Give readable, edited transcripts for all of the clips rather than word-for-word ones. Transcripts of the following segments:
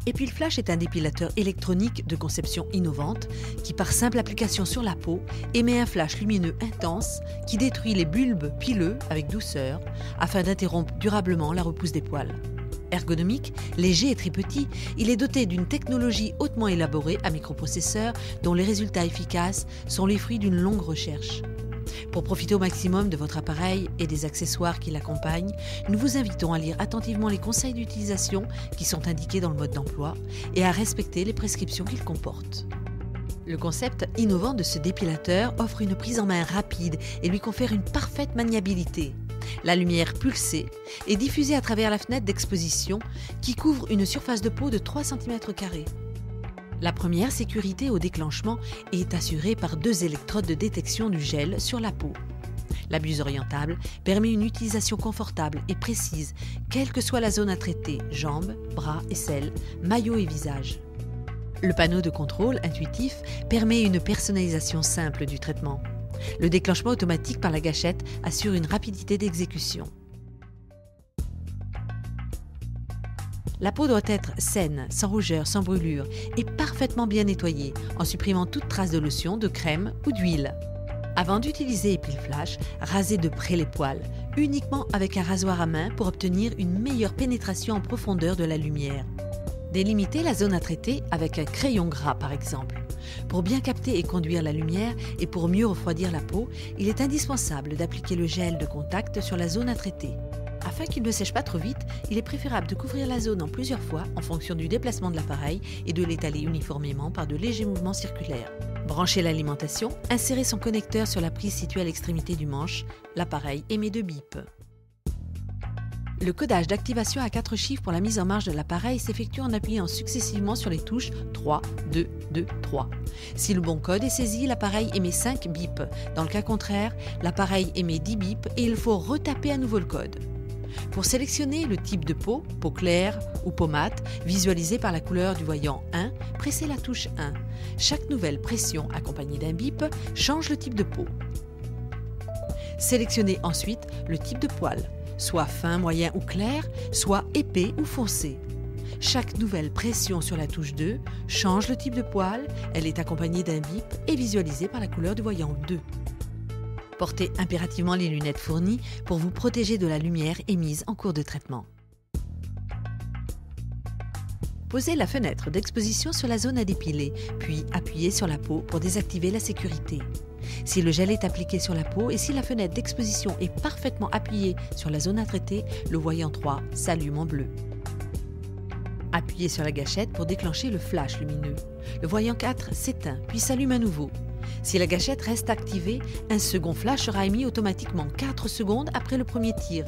Epilflash est un dépilateur électronique de conception innovante qui, par simple application sur la peau, émet un flash lumineux intense qui détruit les bulbes pileux avec douceur afin d'interrompre durablement la repousse des poils. Ergonomique, léger et très petit, il est doté d'une technologie hautement élaborée à microprocesseurs dont les résultats efficaces sont les fruits d'une longue recherche. Pour profiter au maximum de votre appareil et des accessoires qui l'accompagnent, nous vous invitons à lire attentivement les conseils d'utilisation qui sont indiqués dans le mode d'emploi et à respecter les prescriptions qu'il comporte. Le concept innovant de ce dépilateur offre une prise en main rapide et lui confère une parfaite maniabilité. La lumière pulsée est diffusée à travers la fenêtre d'exposition qui couvre une surface de peau de 3 cm². La première sécurité au déclenchement est assurée par 2 électrodes de détection du gel sur la peau. La buse orientable permet une utilisation confortable et précise, quelle que soit la zone à traiter, jambes, bras, aisselles, maillot et visage. Le panneau de contrôle intuitif permet une personnalisation simple du traitement. Le déclenchement automatique par la gâchette assure une rapidité d'exécution. La peau doit être saine, sans rougeur, sans brûlure et parfaitement bien nettoyée en supprimant toute trace de lotion, de crème ou d'huile. Avant d'utiliser Epilflash, rasez de près les poils, uniquement avec un rasoir à main pour obtenir une meilleure pénétration en profondeur de la lumière. Délimitez la zone à traiter avec un crayon gras par exemple. Pour bien capter et conduire la lumière et pour mieux refroidir la peau, il est indispensable d'appliquer le gel de contact sur la zone à traiter. Afin qu'il ne sèche pas trop vite, il est préférable de couvrir la zone en plusieurs fois en fonction du déplacement de l'appareil et de l'étaler uniformément par de légers mouvements circulaires. Branchez l'alimentation, insérez son connecteur sur la prise située à l'extrémité du manche. L'appareil émet 2 bips. Le codage d'activation à 4 chiffres pour la mise en marche de l'appareil s'effectue en appuyant successivement sur les touches 3, 2, 2, 3. Si le bon code est saisi, l'appareil émet 5 bips. Dans le cas contraire, l'appareil émet 10 bips et il faut retaper à nouveau le code. Pour sélectionner le type de peau, peau claire ou peau mate, visualisée par la couleur du voyant 1, pressez la touche 1. Chaque nouvelle pression accompagnée d'un bip change le type de peau. Sélectionnez ensuite le type de poil, soit fin, moyen ou clair, soit épais ou foncé. Chaque nouvelle pression sur la touche 2 change le type de poil, elle est accompagnée d'un bip et visualisée par la couleur du voyant 2. Portez impérativement les lunettes fournies pour vous protéger de la lumière émise en cours de traitement. Posez la fenêtre d'exposition sur la zone à dépiler, puis appuyez sur la peau pour désactiver la sécurité. Si le gel est appliqué sur la peau et si la fenêtre d'exposition est parfaitement appuyée sur la zone à traiter, le voyant 3 s'allume en bleu. Appuyez sur la gâchette pour déclencher le flash lumineux. Le voyant 4 s'éteint puis s'allume à nouveau. Si la gâchette reste activée, un second flash sera émis automatiquement 4 secondes après le premier tir.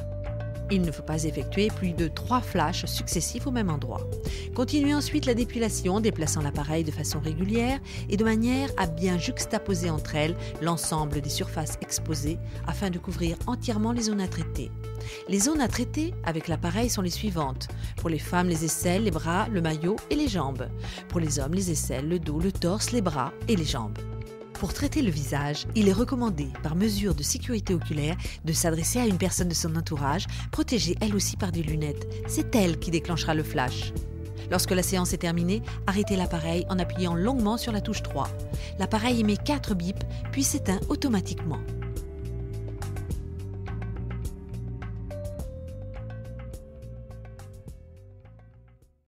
Il ne faut pas effectuer plus de 3 flashs successifs au même endroit. Continuez ensuite la dépilation en déplaçant l'appareil de façon régulière et de manière à bien juxtaposer entre elles l'ensemble des surfaces exposées afin de couvrir entièrement les zones à traiter. Les zones à traiter avec l'appareil sont les suivantes. Pour les femmes, les aisselles, les bras, le maillot et les jambes. Pour les hommes, les aisselles, le dos, le torse, les bras et les jambes. Pour traiter le visage, il est recommandé, par mesure de sécurité oculaire, de s'adresser à une personne de son entourage, protégée elle aussi par des lunettes. C'est elle qui déclenchera le flash. Lorsque la séance est terminée, arrêtez l'appareil en appuyant longuement sur la touche 3. L'appareil émet 4 bips, puis s'éteint automatiquement.